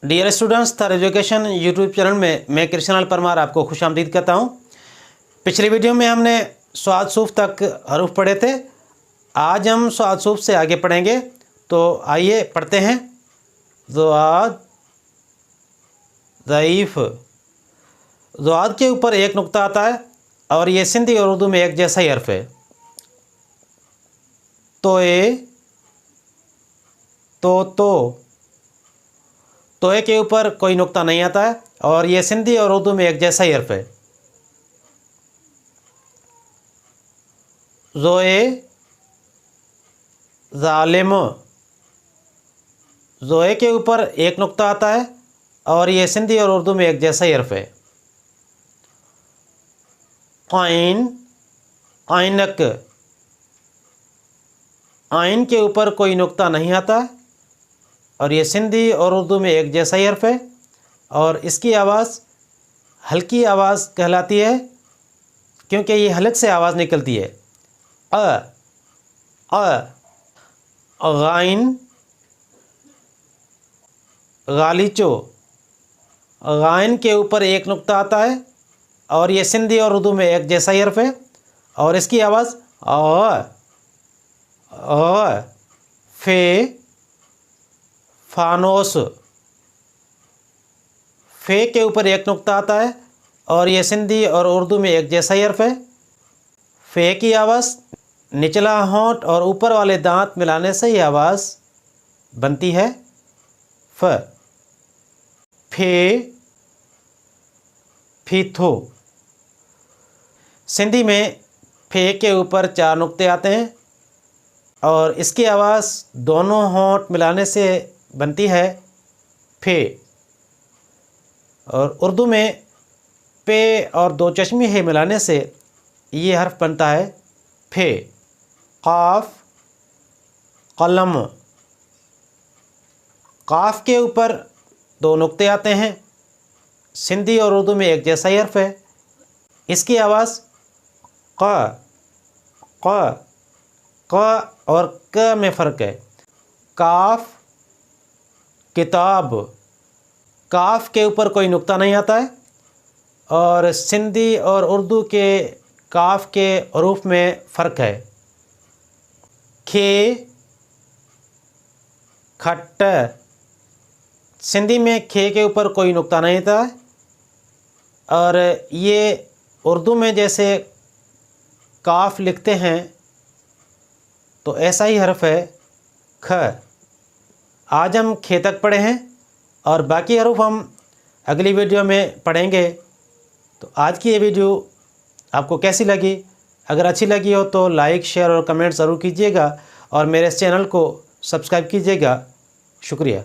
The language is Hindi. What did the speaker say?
Dear students, Thar education YouTube channel में मैं कृष्णलाल परमार आपको खुशामदीद कहता हूँ। पिछले वीडियो में हमने स्वाद सूफ तक हरूफ पढ़े थे। आज हम स्वाद सूफ से आगे पढ़ेंगे, तो आइए पढ़ते हैं। ज़वाद ज़ईफ़। ज़वाद के ऊपर एक नुक्ता आता है और ये सिंधी और उर्दू में एक जैसा ही हर्फ है। तोए के ऊपर कोई नुक्ता नहीं आता है और ये सिंधी और उर्दू में एक जैसा ही हर्फ है। ज़ोए ज़ालिम। ज़ोए के ऊपर एक नुक्ता आता है और ये सिंधी और उर्दू में एक जैसा ही हर्फ है। आइन आइनक। आइन के ऊपर कोई नुक्ता नहीं आता और ये सिंधी और उर्दू में एक जैसा ही हर्फ है और इसकी आवाज़ हल्की आवाज़ कहलाती है क्योंकि ये हलक से आवाज़ निकलती है। गाइन गालीचो। गाइन के ऊपर एक नुक्ता आता है और ये सिंधी और उर्दू में एक जैसा ही हर्फ है और इसकी आवाज़ फे फानोस। फे के ऊपर एक नुक्ता आता है और ये सिंधी और उर्दू में एक जैसा ही हर्फ है। फे की आवाज़ निचला होंठ और ऊपर वाले दांत मिलाने से ही आवाज़ बनती है। फ। फे फीथो। सिंधी में फे के ऊपर 4 नुक्ते आते हैं और इसकी आवाज़ दोनों होंठ मिलाने से बनती है फे। और उर्दू में पे और 2 चश्मे है मिलाने से ये हर्फ बनता है फे। काफ कलम। काफ के ऊपर 2 नुक्ते आते हैं। सिंधी और उर्दू में एक जैसा ही हर्फ है। इसकी आवाज़ क और क में फ़र्क है। काफ किताब। काफ के ऊपर कोई नुक्ता नहीं आता है और सिंधी और उर्दू के काफ के हरूफ में फ़र्क है। खे खट्ट। सिंधी में खे के ऊपर कोई नुक्ता नहीं था और ये उर्दू में जैसे काफ लिखते हैं तो ऐसा ही हर्फ है ख। आज हम खे तक पढ़े हैं और बाकी हरूफ हम अगली वीडियो में पढ़ेंगे। तो आज की ये वीडियो आपको कैसी लगी? अगर अच्छी लगी हो तो लाइक, शेयर और कमेंट ज़रूर कीजिएगा और मेरे इस चैनल को सब्सक्राइब कीजिएगा। शुक्रिया।